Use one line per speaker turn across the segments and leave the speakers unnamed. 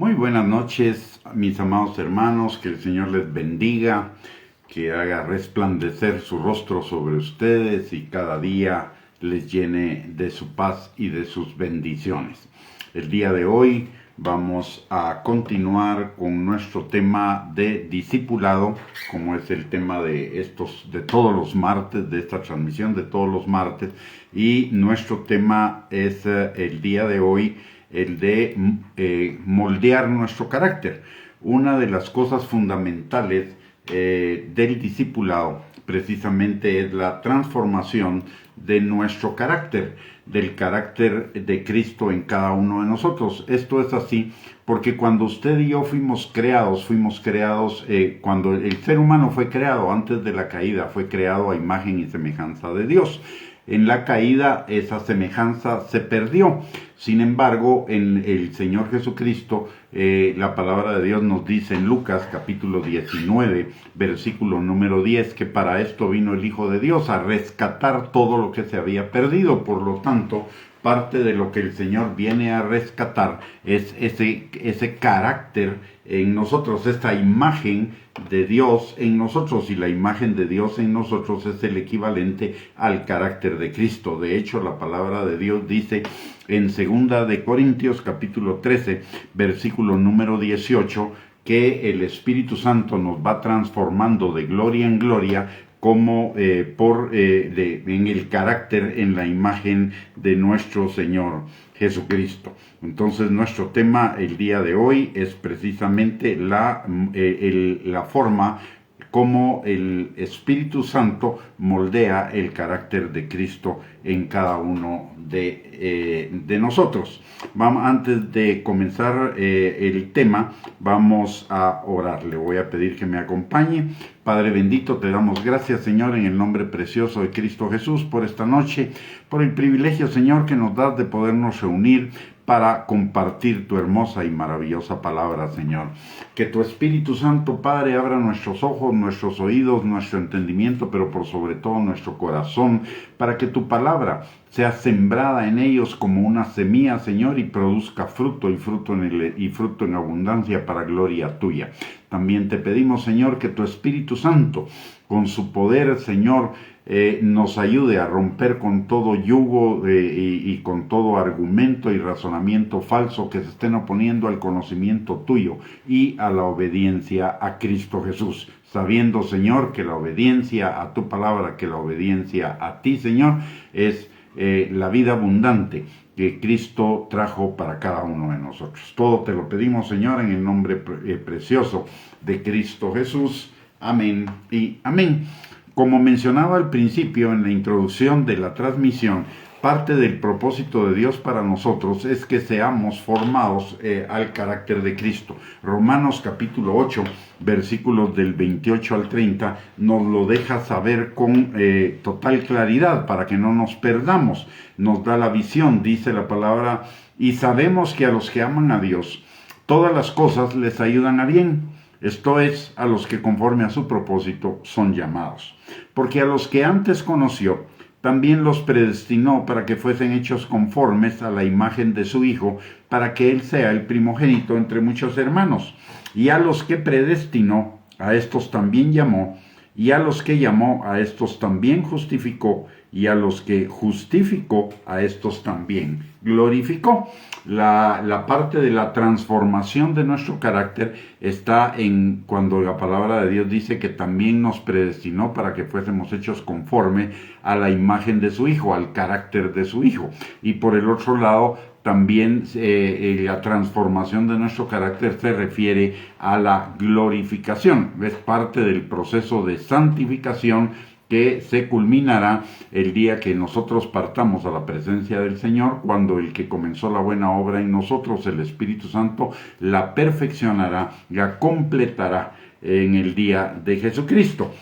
Muy buenas noches, mis amados hermanos, que el Señor les bendiga, que haga resplandecer su rostro sobre ustedes y cada día les llene de su paz y de sus bendiciones. El día de hoy vamos a continuar con nuestro tema de discipulado, como es el tema de todos los martes, de esta transmisión de todos los martes, y nuestro tema es el día de hoy el de moldear nuestro carácter. Una de las cosas fundamentales del discipulado precisamente es la transformación de nuestro carácter, del carácter de Cristo en cada uno de nosotros. Esto es así porque cuando usted y yo fuimos creados, cuando el ser humano fue creado antes de la caída, fue creado a imagen y semejanza de Dios. En la caída esa semejanza se perdió. Sin embargo, en el Señor Jesucristo, la palabra de Dios nos dice en Lucas capítulo 19, versículo número 10, que para esto vino el Hijo de Dios, a rescatar todo lo que se había perdido. Por lo tanto, parte de lo que el Señor viene a rescatar es ese carácter en nosotros, esta imagen de Dios en nosotros, y la imagen de Dios en nosotros es el equivalente al carácter de Cristo. De hecho, la palabra de Dios dice en 2 de Corintios capítulo 13, versículo número 18, que el Espíritu Santo nos va transformando de gloria en gloria como en el carácter, en la imagen de nuestro Señor Jesucristo. Entonces nuestro tema el día de hoy es precisamente la forma como el Espíritu Santo moldea el carácter de Cristo en cada uno de nosotros. Antes de comenzar el tema, vamos a orar. Le voy a pedir que me acompañe. Padre bendito, te damos gracias, Señor, en el nombre precioso de Cristo Jesús, por esta noche, por el privilegio, Señor, que nos das de podernos reunir para compartir tu hermosa y maravillosa palabra, Señor. Que tu Espíritu Santo, Padre, abra nuestros ojos, nuestros oídos, nuestro entendimiento, pero por sobre todo nuestro corazón, para que tu palabra sea sembrada en ellos como una semilla, Señor, y produzca fruto y fruto en abundancia para gloria tuya. También te pedimos, Señor, que tu Espíritu Santo, con su poder, Señor, nos ayude a romper con todo yugo y con todo argumento y razonamiento falso que se estén oponiendo al conocimiento tuyo y a la obediencia a Cristo Jesús, sabiendo, Señor, que la obediencia a tu palabra, que la obediencia a ti, Señor, es la vida abundante que Cristo trajo para cada uno de nosotros. Todo te lo pedimos, Señor, en el nombre precioso de Cristo Jesús. Amén y amén. Como mencionaba al principio en la introducción de la transmisión, parte del propósito de Dios para nosotros es que seamos formados al carácter de Cristo. Romanos capítulo 8, versículos del 28 al 30, nos lo deja saber con total claridad para que no nos perdamos. Nos da la visión, dice la palabra, y sabemos que a los que aman a Dios, todas las cosas les ayudan a bien. Esto es, a los que conforme a su propósito son llamados. Porque a los que antes conoció, también los predestinó para que fuesen hechos conformes a la imagen de su Hijo, para que Él sea el primogénito entre muchos hermanos. Y a los que predestinó, a estos también llamó, y a los que llamó, a estos también justificó, y a los que justificó, a estos también glorificó. La parte de la transformación de nuestro carácter está en cuando la palabra de Dios dice que también nos predestinó para que fuésemos hechos conforme a la imagen de su Hijo, al carácter de su Hijo. Y por el otro lado, también la transformación de nuestro carácter se refiere a la glorificación. Es parte del proceso de santificación que se culminará el día que nosotros partamos a la presencia del Señor, cuando el que comenzó la buena obra en nosotros, el Espíritu Santo, la perfeccionará, la completará en el día de Jesucristo.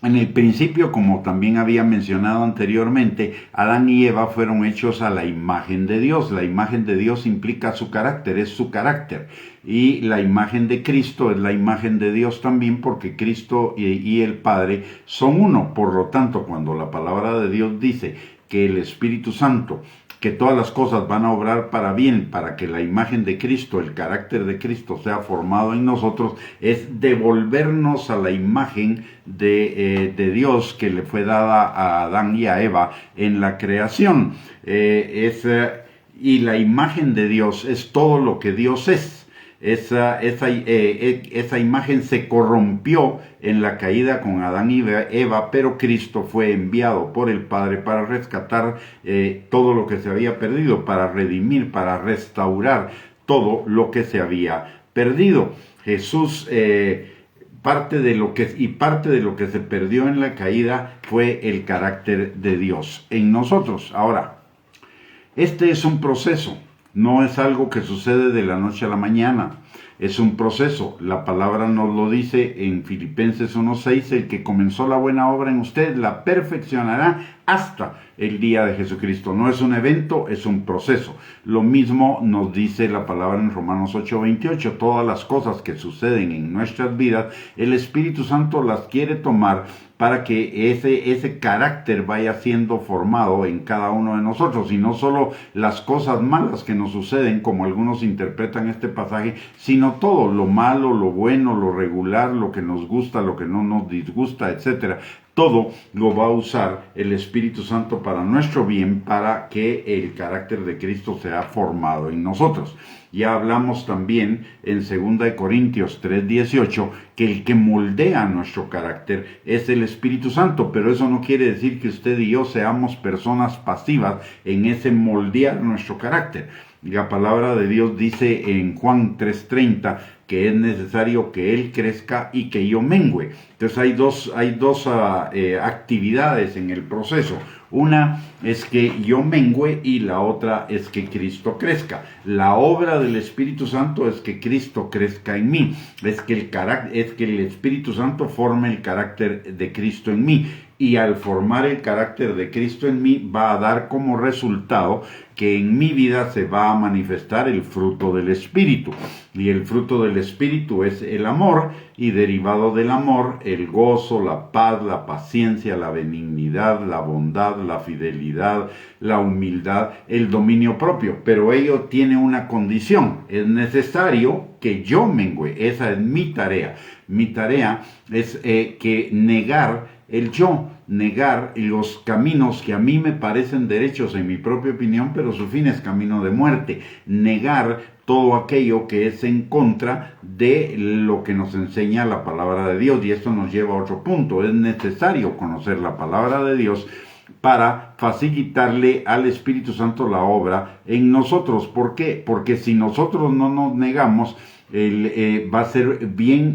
En el principio, como también había mencionado anteriormente, Adán y Eva fueron hechos a la imagen de Dios. La imagen de Dios implica su carácter, es su carácter. Y la imagen de Cristo es la imagen de Dios también, porque Cristo y el Padre son uno. Por lo tanto, cuando la palabra de Dios dice que el Espíritu Santo que todas las cosas van a obrar para bien, para que la imagen de Cristo, el carácter de Cristo sea formado en nosotros, es devolvernos a la imagen de Dios que le fue dada a Adán y a Eva en la creación. Y la imagen de Dios es todo lo que Dios es. Esa imagen se corrompió en la caída con Adán y Eva, pero Cristo fue enviado por el Padre para rescatar todo lo que se había perdido, para redimir, para restaurar todo lo que se había perdido. Jesús, parte de lo que se perdió en la caída fue el carácter de Dios en nosotros. Ahora, este es un proceso. No es algo que sucede de la noche a la mañana, es un proceso. La palabra nos lo dice en Filipenses 1:6, el que comenzó la buena obra en usted la perfeccionará hasta el día de Jesucristo. No es un evento, es un proceso. Lo mismo nos dice la palabra en Romanos 8:28, todas las cosas que suceden en nuestras vidas, el Espíritu Santo las quiere tomar para que ese carácter vaya siendo formado en cada uno de nosotros, y no solo las cosas malas que nos suceden, como algunos interpretan este pasaje, sino todo, lo malo, lo bueno, lo regular, lo que nos gusta, lo que no nos disgusta, etcétera. Todo lo va a usar el Espíritu Santo para nuestro bien, para que el carácter de Cristo sea formado en nosotros. Ya hablamos también en 2 Corintios 3:18 que el que moldea nuestro carácter es el Espíritu Santo, pero eso no quiere decir que usted y yo seamos personas pasivas en ese moldear nuestro carácter. La palabra de Dios dice en Juan 3:30 que es necesario que Él crezca y que yo mengüe. Entonces hay dos actividades en el proceso. Una es que yo mengüe y la otra es que Cristo crezca. La obra del Espíritu Santo es que Cristo crezca en mí. Es que el Espíritu Santo forme el carácter de Cristo en mí. Y al formar el carácter de Cristo en mí, va a dar como resultado que en mi vida se va a manifestar el fruto del Espíritu. Y el fruto del Espíritu es el amor, y derivado del amor, el gozo, la paz, la paciencia, la benignidad, la bondad, la fidelidad, la humildad, el dominio propio. Pero ello tiene una condición: es necesario que yo mengüe. Esa es mi tarea. Mi tarea es que negar el yo, negar los caminos que a mí me parecen derechos en mi propia opinión, pero su fin es camino de muerte. Negar todo aquello que es en contra de lo que nos enseña la palabra de Dios. Y esto nos lleva a otro punto: es necesario conocer la palabra de Dios para facilitarle al Espíritu Santo la obra en nosotros. ¿Por qué? Porque si nosotros no nos negamos, va a ser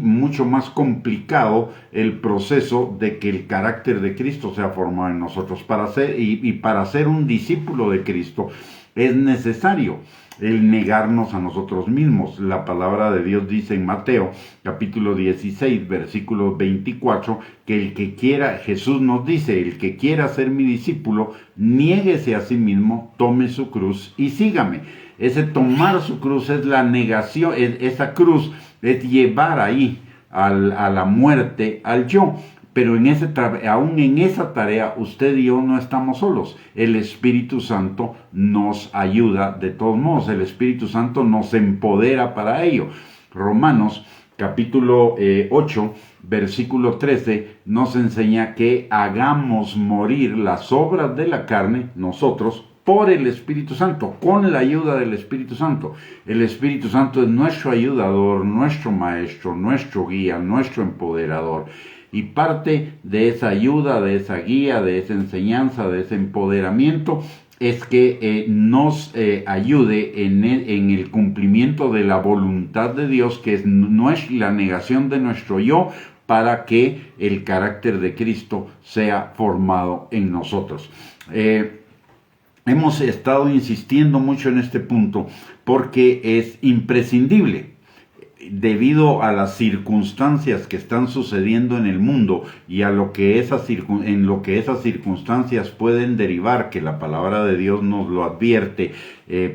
mucho más complicado el proceso de que el carácter de Cristo sea formado en nosotros. Para ser un discípulo de Cristo es necesario el negarnos a nosotros mismos. La palabra de Dios dice en Mateo capítulo 16 versículo 24 que el que quiera, Jesús nos dice, el que quiera ser mi discípulo, niéguese a sí mismo, tome su cruz y sígame. Ese tomar su cruz es la negación, esa cruz es llevar ahí a la muerte al yo. Pero aún en esa tarea, usted y yo no estamos solos. El Espíritu Santo nos ayuda de todos modos. El Espíritu Santo nos empodera para ello. Romanos capítulo 8, versículo 13, nos enseña que hagamos morir las obras de la carne, nosotros, por el Espíritu Santo, con la ayuda del Espíritu Santo. El Espíritu Santo es nuestro ayudador, nuestro maestro, nuestro guía, nuestro empoderador. Y parte de esa ayuda, de esa guía, de esa enseñanza, de ese empoderamiento, es que nos ayude en el cumplimiento de la voluntad de Dios, que no es la negación de nuestro yo, para que el carácter de Cristo sea formado en nosotros. Hemos estado insistiendo mucho en este punto porque es imprescindible, debido a las circunstancias que están sucediendo en el mundo y a lo que esas circunstancias pueden derivar, que la palabra de Dios nos lo advierte,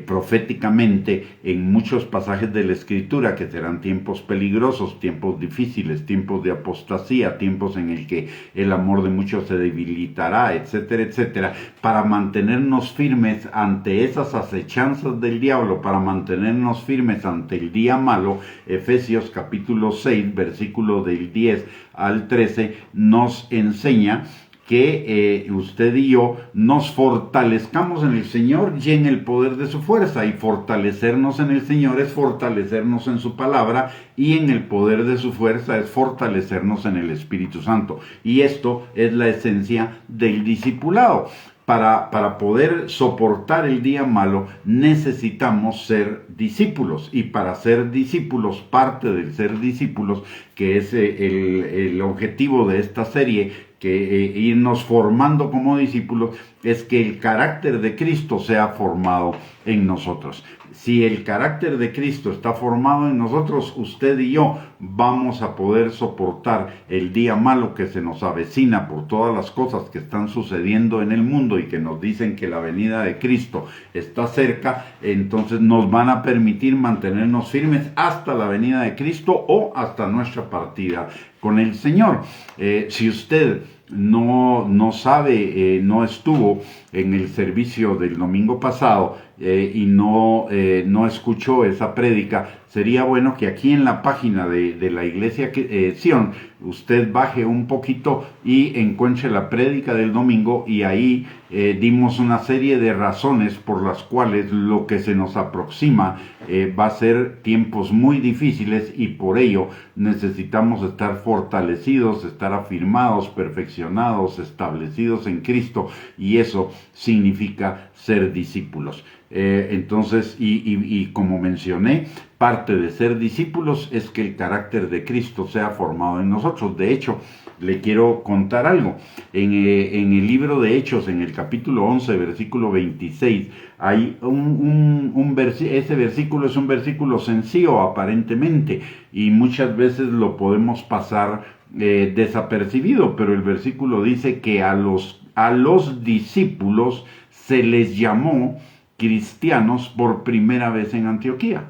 proféticamente en muchos pasajes de la Escritura que serán tiempos peligrosos, tiempos difíciles, tiempos de apostasía, tiempos en el que el amor de muchos se debilitará, etcétera, etcétera, para mantenernos firmes ante esas acechanzas del diablo, para mantenernos firmes ante el día malo. Efesios capítulo 6, versículo del 10 al 13, nos enseña que usted y yo nos fortalezcamos en el Señor y en el poder de su fuerza. Y fortalecernos en el Señor es fortalecernos en su palabra, y en el poder de su fuerza es fortalecernos en el Espíritu Santo. Y esto es la esencia del discipulado. Para poder soportar el día malo necesitamos ser discípulos, y para ser discípulos, parte del ser discípulos, que es el objetivo de esta serie, que irnos formando como discípulos, es que el carácter de Cristo sea formado en nosotros. Si el carácter de Cristo está formado en nosotros, usted y yo vamos a poder soportar el día malo que se nos avecina por todas las cosas que están sucediendo en el mundo y que nos dicen que la venida de Cristo está cerca. Entonces nos van a permitir mantenernos firmes hasta la venida de Cristo o hasta nuestra partida con el Señor. Si usted no sabe, no estuvo en el servicio del domingo pasado y no escuchó esa prédica, sería bueno que aquí en la página de la iglesia Sion usted baje un poquito y encuentre la prédica del domingo, y ahí dimos una serie de razones por las cuales lo que se nos aproxima va a ser tiempos muy difíciles, y por ello necesitamos estar fortalecidos, estar afirmados, perfeccionados, establecidos en Cristo, y eso significa ser discípulos. Entonces, y como mencioné, parte de ser discípulos es que el carácter de Cristo sea formado en nosotros. De hecho, le quiero contar algo. En el libro de Hechos, en el capítulo 11, versículo 26, hay ese versículo es un versículo sencillo aparentemente, y muchas veces lo podemos pasar desapercibido, pero el versículo dice que a los discípulos se les llamó cristianos por primera vez en Antioquía.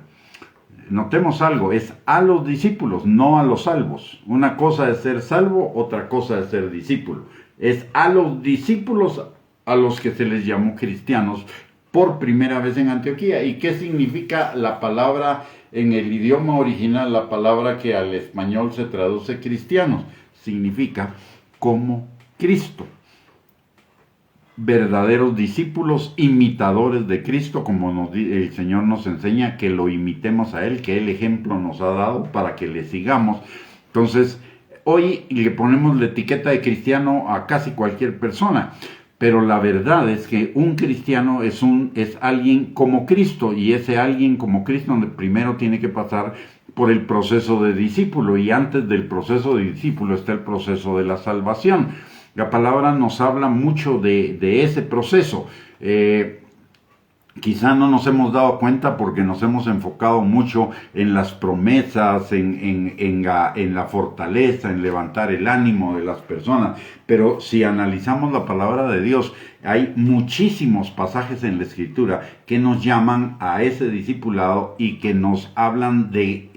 Notemos algo, es a los discípulos, no a los salvos. Una cosa es ser salvo, otra cosa es ser discípulo. Es a los discípulos a los que se les llamó cristianos por primera vez en Antioquía. ¿Y qué significa la palabra en el idioma original, la palabra que al español se traduce cristianos? Significa como Cristo. Verdaderos discípulos, imitadores de Cristo, como el Señor nos enseña que lo imitemos a Él, que el ejemplo nos ha dado para que le sigamos. Entonces, hoy le ponemos la etiqueta de cristiano a casi cualquier persona, pero la verdad es que un cristiano es alguien como Cristo, y ese alguien como Cristo primero tiene que pasar por el proceso de discípulo, y antes del proceso de discípulo está el proceso de la salvación. La palabra nos habla mucho de ese proceso. Quizá no nos hemos dado cuenta porque nos hemos enfocado mucho en las promesas, en la fortaleza, en levantar el ánimo de las personas. Pero si analizamos la palabra de Dios, hay muchísimos pasajes en la Escritura que nos llaman a ese discipulado y que nos hablan de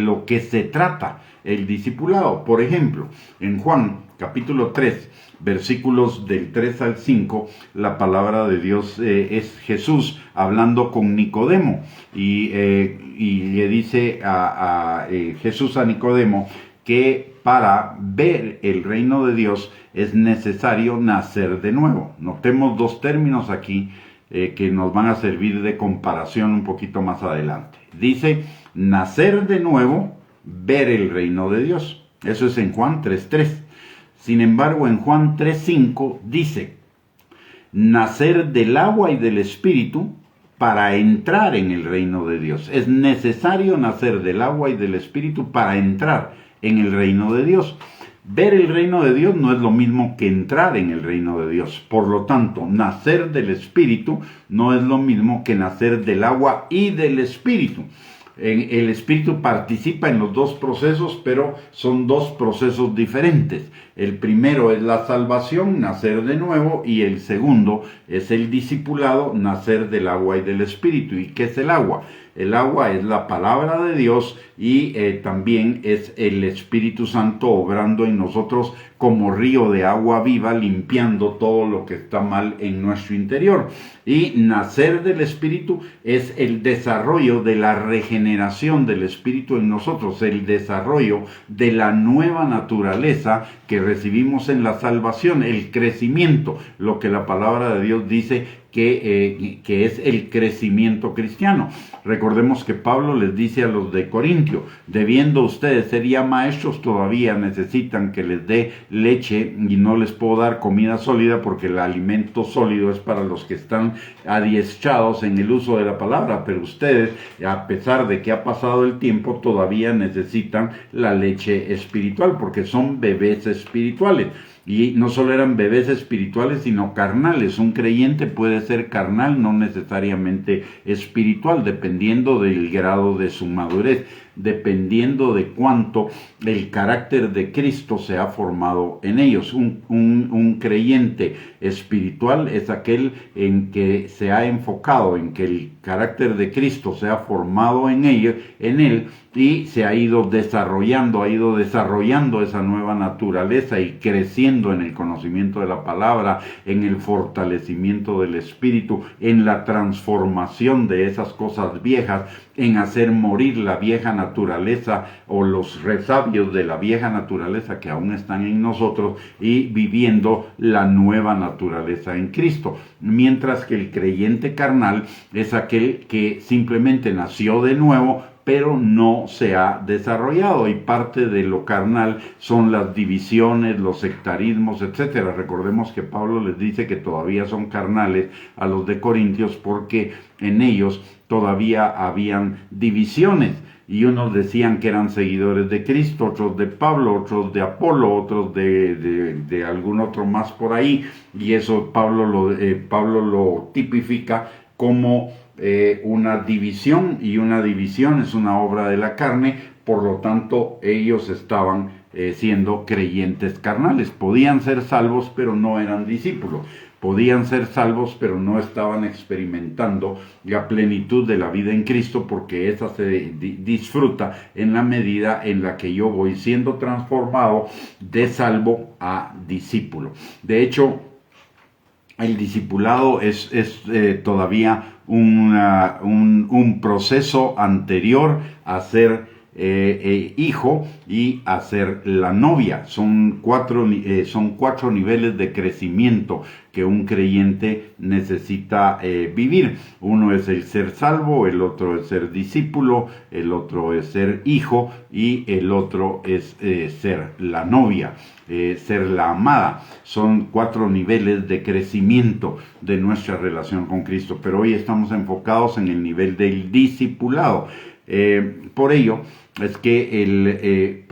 lo que se trata el discipulado. Por ejemplo, en Juan capítulo 3, versículos del 3 al 5, la palabra de Dios es Jesús hablando con Nicodemo, y le dice Jesús a Nicodemo que para ver el reino de Dios es necesario nacer de nuevo. Notemos dos términos aquí que nos van a servir de comparación un poquito más adelante. Dice nacer de nuevo, ver el reino de Dios. Eso es en Juan 3:3. Sin embargo, en Juan 3:5 dice nacer del agua y del Espíritu para entrar en el reino de Dios. Es necesario nacer del agua y del Espíritu para entrar en el reino de Dios. Ver el reino de Dios no es lo mismo que entrar en el reino de Dios. Por lo tanto, nacer del Espíritu no es lo mismo que nacer del agua y del Espíritu. El Espíritu participa en los dos procesos, pero son dos procesos diferentes. El primero es la salvación, nacer de nuevo, y el segundo es el discipulado, nacer del agua y del Espíritu. ¿Y qué es el agua? El agua es la palabra de Dios y también es el Espíritu Santo obrando en nosotros como río de agua viva, limpiando todo lo que está mal en nuestro interior. Y nacer del Espíritu es el desarrollo de la regeneración del Espíritu en nosotros, el desarrollo de la nueva naturaleza que recibimos en la salvación, el crecimiento, lo que la palabra de Dios dice que es el crecimiento cristiano. Recordemos que Pablo les dice a los de Corintio, debiendo ustedes ser ya maestros, todavía necesitan que les dé leche y no les puedo dar comida sólida porque el alimento sólido es para los que están adiestrados en el uso de la palabra, pero ustedes, a pesar de que ha pasado el tiempo, todavía necesitan la leche espiritual porque son bebés espirituales. Y no solo eran bebés espirituales, sino carnales. Un creyente puede ser carnal, no necesariamente espiritual, dependiendo del grado de su madurez, dependiendo de cuánto el carácter de Cristo se ha formado en ellos. Un creyente espiritual es aquel en que se ha enfocado, en que el carácter de Cristo se ha formado en él y se ha ido desarrollando esa nueva naturaleza y creciendo en el conocimiento de la palabra, en el fortalecimiento del Espíritu, en la transformación de esas cosas viejas, en hacer morir la vieja naturaleza o los resabios de la vieja naturaleza que aún están en nosotros y viviendo la nueva naturaleza en Cristo. Mientras que el creyente carnal es aquel que simplemente nació de nuevo, pero no se ha desarrollado, y parte de lo carnal son las divisiones, los sectarismos, etcétera. Recordemos que Pablo les dice que todavía son carnales a los de Corintios porque en ellos todavía habían divisiones, y unos decían que eran seguidores de Cristo, otros de Pablo, otros de Apolo, otros de algún otro más por ahí, y eso Pablo lo tipifica como una división, y una división es una obra de la carne. Por lo tanto, ellos estaban siendo creyentes carnales. Podían ser salvos, pero no eran discípulos. Podían ser salvos, pero no estaban experimentando la plenitud de la vida en Cristo, porque esa se disfruta en la medida en la que yo voy siendo transformado de salvo a discípulo. De hecho, el discipulado es todavía un proceso anterior a ser hijo y a ser la novia. Son cuatro niveles de crecimiento que un creyente necesita vivir. Uno es el ser salvo, el otro es ser discípulo, el otro es ser hijo y el otro es ser la novia, ser la amada. Son 4 niveles de crecimiento de nuestra relación con Cristo, pero hoy estamos enfocados en el nivel del discipulado. Por ello es que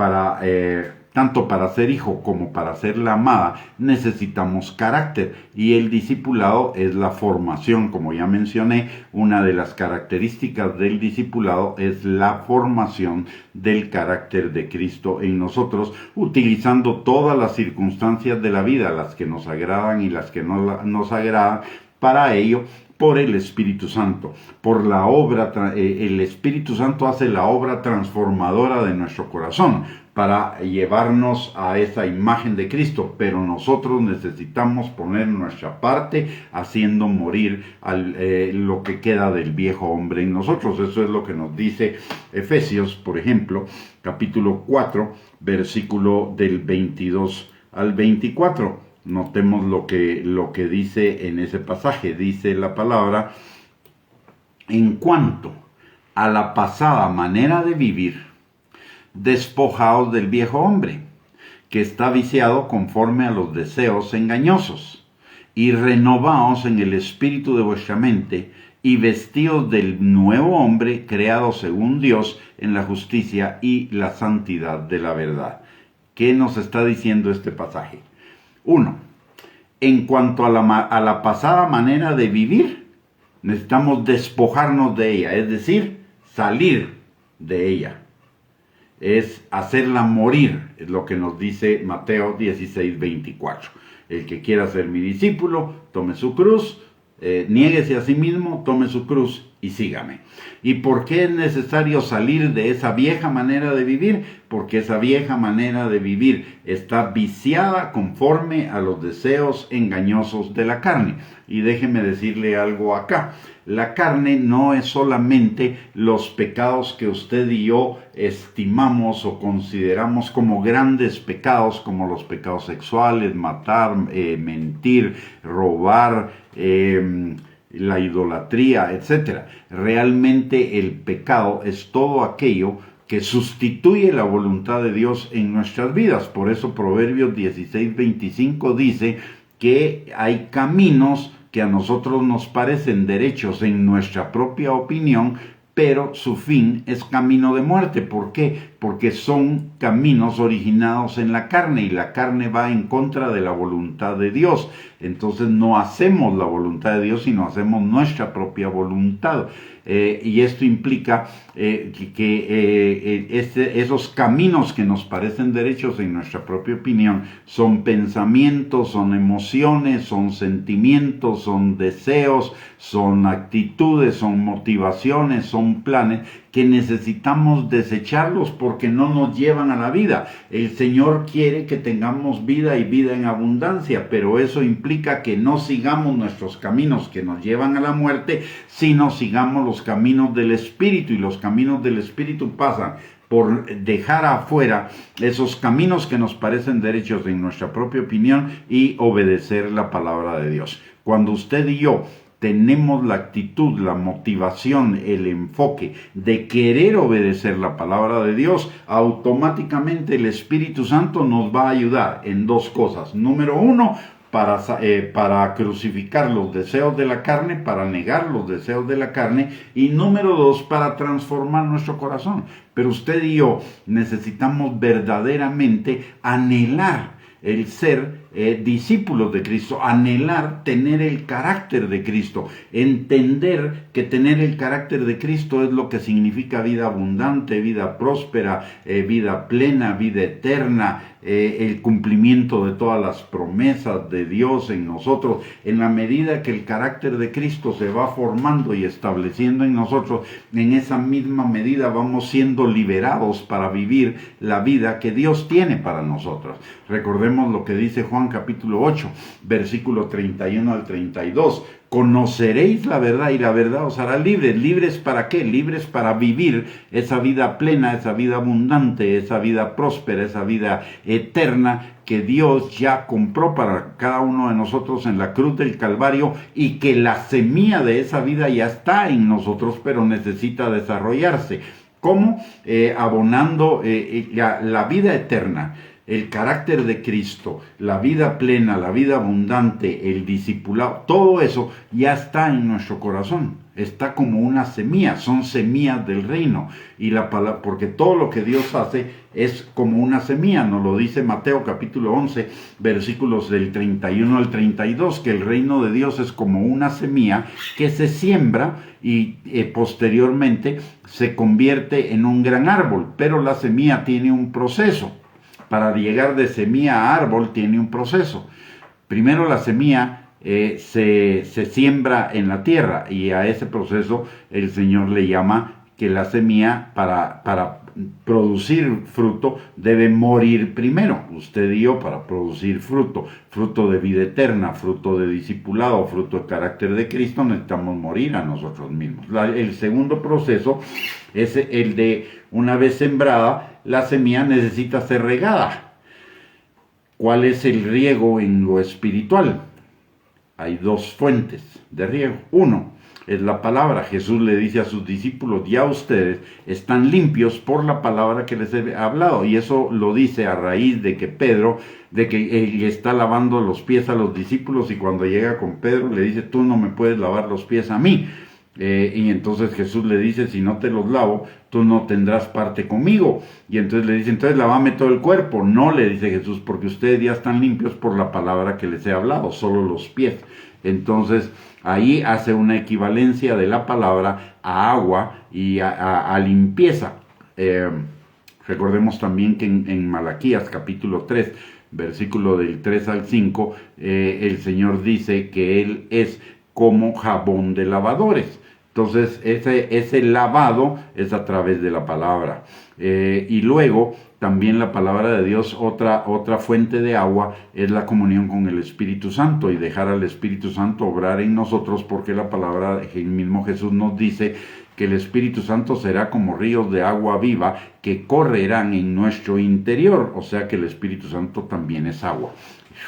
tanto para ser hijo como para ser la amada necesitamos carácter, y el discipulado es la formación. Como ya mencioné, una de las características del discipulado es la formación del carácter de Cristo en nosotros, utilizando todas las circunstancias de la vida, las que nos agradan y las que no nos agradan. Para ello, por el Espíritu Santo, por la obra, el Espíritu Santo hace la obra transformadora de nuestro corazón para llevarnos a esa imagen de Cristo, pero nosotros necesitamos poner nuestra parte haciendo morir lo que queda del viejo hombre en nosotros. Eso es lo que nos dice Efesios, por ejemplo, capítulo 4, versículo del 22 al 24. Notemos lo que dice en ese pasaje. Dice la palabra: en cuanto a la pasada manera de vivir, despojaos del viejo hombre, que está viciado conforme a los deseos engañosos, y renovaos en el espíritu de vuestra mente, y vestíos del nuevo hombre, creado según Dios en la justicia y la santidad de la verdad. ¿Qué nos está diciendo este pasaje? 1. En cuanto a la pasada manera de vivir, necesitamos despojarnos de ella, es decir, salir de ella. Es hacerla morir, es lo que nos dice Mateo 16:24. El que quiera ser mi discípulo, tome su cruz, niéguese a sí mismo, tome su cruz y sígame. ¿Y por qué es necesario salir de esa vieja manera de vivir? Porque esa vieja manera de vivir está viciada conforme a los deseos engañosos de la carne. Y déjeme decirle algo acá. La carne no es solamente los pecados que usted y yo estimamos o consideramos como grandes pecados, como los pecados sexuales, matar, mentir, robar, la idolatría, etc. Realmente el pecado es todo aquello que sustituye la voluntad de Dios en nuestras vidas. Por eso Proverbios 16:25 dice que hay caminos que a nosotros nos parecen derechos en nuestra propia opinión, pero su fin es camino de muerte. ¿Por qué? Porque son caminos originados en la carne y la carne va en contra de la voluntad de Dios. Entonces no hacemos la voluntad de Dios, sino hacemos nuestra propia voluntad. Y esto implica esos caminos que nos parecen derechos en nuestra propia opinión son pensamientos, son emociones, son sentimientos, son deseos, son actitudes, son motivaciones, son planes que necesitamos desecharlos porque no nos llevan a la vida. El Señor quiere que tengamos vida y vida en abundancia, pero eso implica que no sigamos nuestros caminos que nos llevan a la muerte, sino sigamos los caminos del Espíritu, y los caminos del Espíritu pasan por dejar afuera esos caminos que nos parecen derechos en nuestra propia opinión y obedecer la palabra de Dios. Cuando usted y yo tenemos la actitud, la motivación, el enfoque de querer obedecer la palabra de Dios, automáticamente el Espíritu Santo nos va a ayudar en dos cosas. Número uno, para crucificar los deseos de la carne, para negar los deseos de la carne, y número dos, para transformar nuestro corazón. Pero usted y yo necesitamos verdaderamente anhelar el ser discípulos de Cristo, anhelar tener el carácter de Cristo, entender que tener el carácter de Cristo es lo que significa vida abundante, vida próspera, vida plena, vida eterna, el cumplimiento de todas las promesas de Dios en nosotros. En la medida que el carácter de Cristo se va formando y estableciendo en nosotros, en esa misma medida vamos siendo liberados para vivir la vida que Dios tiene para nosotros. Recordemos lo que dice Juan capítulo 8, versículo 31 al 32. Conoceréis la verdad y la verdad os hará libres. ¿Libres para qué? Libres para vivir esa vida plena, esa vida abundante, esa vida próspera, esa vida eterna que Dios ya compró para cada uno de nosotros en la cruz del Calvario, y que la semilla de esa vida ya está en nosotros, pero necesita desarrollarse. ¿Cómo? Abonando la vida eterna, el carácter de Cristo, la vida plena, la vida abundante, el discipulado, todo eso ya está en nuestro corazón. Está como una semilla, son semillas del reino. Y la palabra, porque todo lo que Dios hace es como una semilla, nos lo dice Mateo capítulo 11, versículos del 31 al 32, que el reino de Dios es como una semilla que se siembra y posteriormente se convierte en un gran árbol. Pero la semilla tiene un proceso. Para llegar de semilla a árbol tiene un proceso. Primero la semilla se siembra en la tierra, y a ese proceso el Señor le llama que la semilla para producir fruto debe morir primero. Usted y yo, para producir fruto de vida eterna, fruto de discipulado, fruto de carácter de Cristo, necesitamos morir a nosotros mismos. El segundo proceso es el de, una vez sembrada, la semilla necesita ser regada. ¿Cuál es el riego en lo espiritual? Hay dos fuentes de riego. Uno es la palabra. Jesús le dice a sus discípulos: ya ustedes están limpios por la palabra que les he hablado. Y eso lo dice a raíz de que Pedro, le está lavando los pies a los discípulos, y cuando llega con Pedro le dice: tú no me puedes lavar los pies a mí. Y entonces Jesús le dice: si no te los lavo, tú no tendrás parte conmigo. Y entonces le dice: entonces lávame todo el cuerpo. No, le dice Jesús, porque ustedes ya están limpios por la palabra que les he hablado, solo los pies. Entonces ahí hace una equivalencia de la palabra a agua y a limpieza. Recordemos también que en Malaquías capítulo 3, versículo del 3 al 5, el Señor dice que Él es como jabón de lavadores. Entonces ese lavado es a través de la palabra. Y luego también la palabra de Dios, otra fuente de agua, es la comunión con el Espíritu Santo y dejar al Espíritu Santo obrar en nosotros, porque la palabra, el mismo Jesús nos dice que el Espíritu Santo será como ríos de agua viva que correrán en nuestro interior. O sea que el Espíritu Santo también es agua.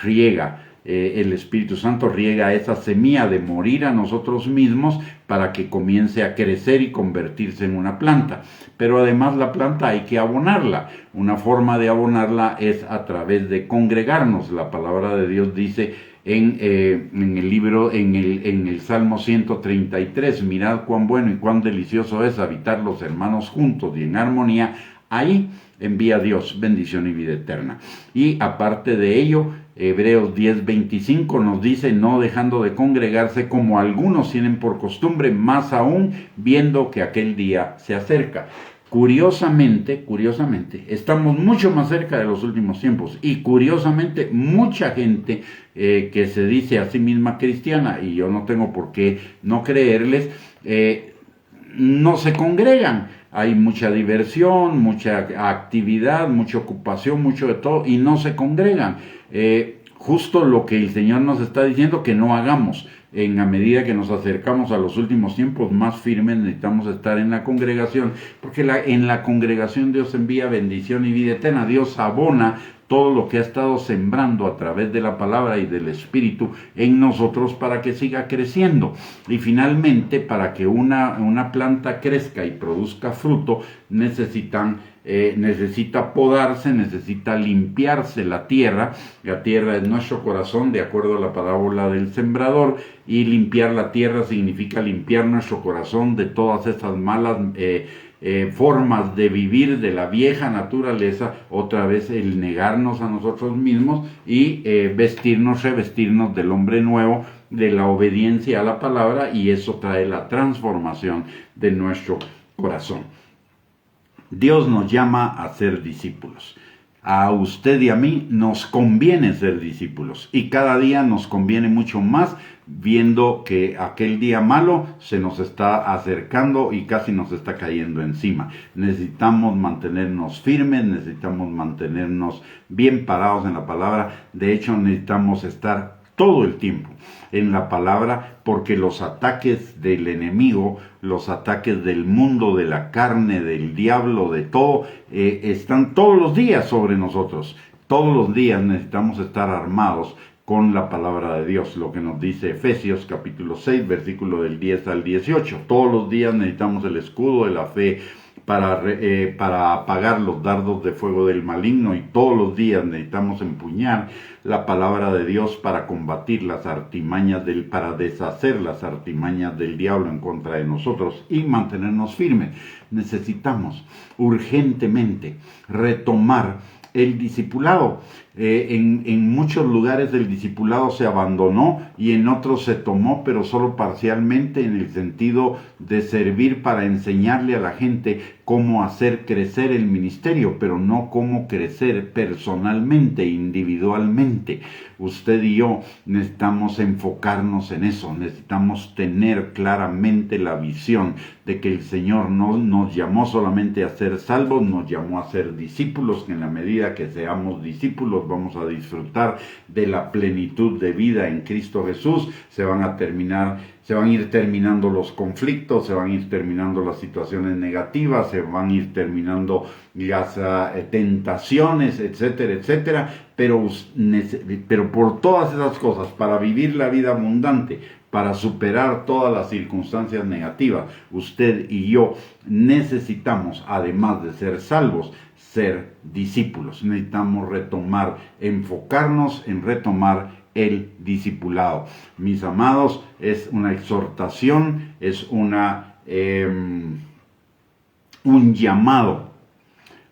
Riega. El Espíritu Santo riega esa semilla de morir a nosotros mismos para que comience a crecer y convertirse en una planta. Pero además la planta hay que abonarla. Una forma de abonarla es a través de congregarnos. La palabra de Dios dice en el libro, en el Salmo 133, mirad cuán bueno y cuán delicioso es habitar los hermanos juntos y en armonía. Ahí envía Dios bendición y vida eterna. Y aparte de ello, Hebreos 10:25 nos dice, no dejando de congregarse como algunos tienen por costumbre, más aún viendo que aquel día se acerca. Curiosamente, estamos mucho más cerca de los últimos tiempos y curiosamente mucha gente que se dice a sí misma cristiana, y yo no tengo por qué no creerles, no se congregan. Hay mucha diversión, mucha actividad, mucha ocupación, mucho de todo, y no se congregan. Justo lo que el Señor nos está diciendo que no hagamos. En la medida que nos acercamos a los últimos tiempos más firmes, necesitamos estar en la congregación, porque en la congregación Dios envía bendición y vida eterna. Dios abona todo lo que ha estado sembrando a través de la palabra y del Espíritu en nosotros para que siga creciendo. Y finalmente, para que una planta crezca y produzca fruto, necesita podarse, necesita limpiarse la tierra. La tierra es nuestro corazón, de acuerdo a la parábola del sembrador, y limpiar la tierra significa limpiar nuestro corazón de todas esas malas formas de vivir de la vieja naturaleza, otra vez el negarnos a nosotros mismos y revestirnos del hombre nuevo, de la obediencia a la palabra, y eso trae la transformación de nuestro corazón. Dios nos llama a ser discípulos. A usted y a mí nos conviene ser discípulos, y cada día nos conviene mucho más, viendo que aquel día malo se nos está acercando y casi nos está cayendo encima. Necesitamos mantenernos firmes, necesitamos mantenernos bien parados en la palabra. De hecho, necesitamos estar todo el tiempo en la palabra, porque los ataques del enemigo, los ataques del mundo, de la carne, del diablo, de todo, están todos los días sobre nosotros. Todos los días necesitamos estar armados con la palabra de Dios, lo que nos dice Efesios capítulo 6, versículo del 10 al 18. Todos los días necesitamos el escudo de la fe para apagar los dardos de fuego del maligno, y todos los días necesitamos empuñar la palabra de Dios para combatir las artimañas para deshacer las artimañas del diablo en contra de nosotros y mantenernos firmes. Necesitamos urgentemente retomar el discipulado. En muchos lugares el discipulado se abandonó y en otros se tomó, pero solo parcialmente, en el sentido de servir para enseñarle a la gente cómo hacer crecer el ministerio, pero no cómo crecer personalmente, individualmente. Usted y yo necesitamos enfocarnos en eso, necesitamos tener claramente la visión de que el Señor no nos llamó solamente a ser salvos, nos llamó a ser discípulos, que en la medida que seamos discípulos vamos a disfrutar de la plenitud de vida en Cristo Jesús. Se van a ir terminando los conflictos, se van a ir terminando las situaciones negativas, se van a ir terminando las tentaciones, etcétera, etcétera. Pero por todas esas cosas, para vivir la vida abundante, para superar todas las circunstancias negativas, usted y yo necesitamos, además de ser salvos, ser discípulos. Necesitamos enfocarnos en retomar el discipulado. Mis amados, es una exhortación, es un llamado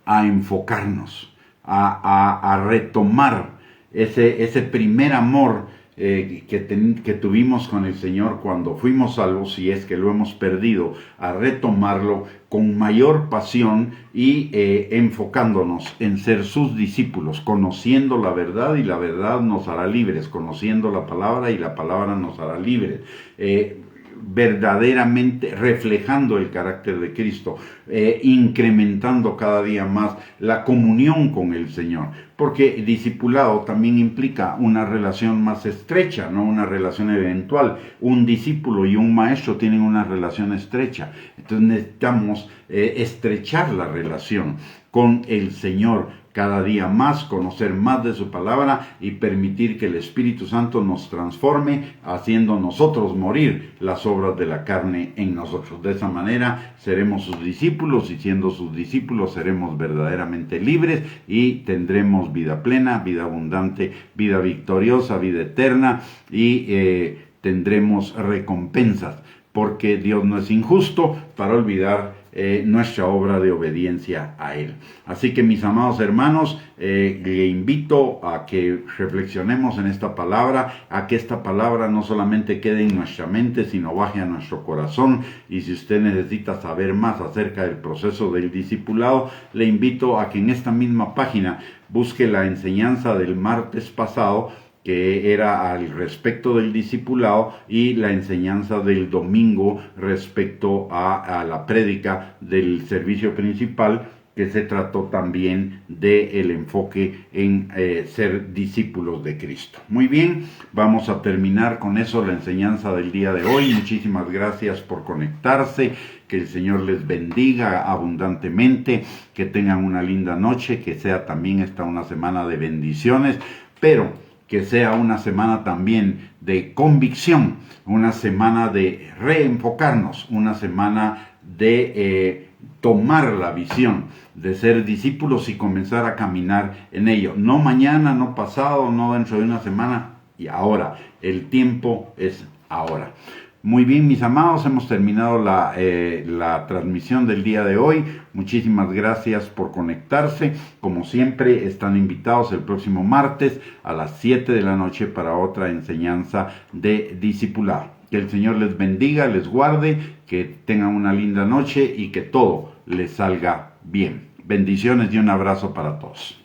a enfocarnos, a retomar ese primer amor que tuvimos con el Señor cuando fuimos salvos, si es que lo hemos perdido, a retomarlo con mayor pasión y enfocándonos en ser sus discípulos, conociendo la verdad y la verdad nos hará libres, conociendo la palabra y la palabra nos hará libres. Verdaderamente reflejando el carácter de Cristo, incrementando cada día más la comunión con el Señor, porque discipulado también implica una relación más estrecha, no una relación eventual. Un discípulo y un maestro tienen una relación estrecha, entonces necesitamos estrechar la relación con el Señor cada día más, conocer más de su palabra y permitir que el Espíritu Santo nos transforme, haciendo nosotros morir las obras de la carne en nosotros. De esa manera seremos sus discípulos y siendo sus discípulos seremos verdaderamente libres y tendremos vida plena, vida abundante, vida victoriosa, vida eterna y tendremos recompensas, porque Dios no es injusto para olvidar nuestra obra de obediencia a Él. Así que, mis amados hermanos, le invito a que reflexionemos en esta palabra, a que esta palabra no solamente quede en nuestra mente, sino baje a nuestro corazón. Y si usted necesita saber más acerca del proceso del discipulado, le invito a que en esta misma página busque la enseñanza del martes pasado, que era al respecto del discipulado, y la enseñanza del domingo respecto a la prédica del servicio principal, que se trató también del enfoque en ser discípulos de Cristo. Muy bien, vamos a terminar con eso la enseñanza del día de hoy. Muchísimas gracias por conectarse. Que el Señor les bendiga abundantemente, que tengan una linda noche, que sea también esta una semana de bendiciones, pero que sea una semana también de convicción, una semana de reenfocarnos, una semana de tomar la visión de ser discípulos y comenzar a caminar en ello. No mañana, no pasado, no dentro de una semana, y ahora. El tiempo es ahora. Muy bien, mis amados, hemos terminado la transmisión del día de hoy. Muchísimas gracias por conectarse. Como siempre, están invitados el próximo martes a las 7 de la noche para otra enseñanza de discipulado. Que el Señor les bendiga, les guarde, que tengan una linda noche y que todo les salga bien. Bendiciones y un abrazo para todos.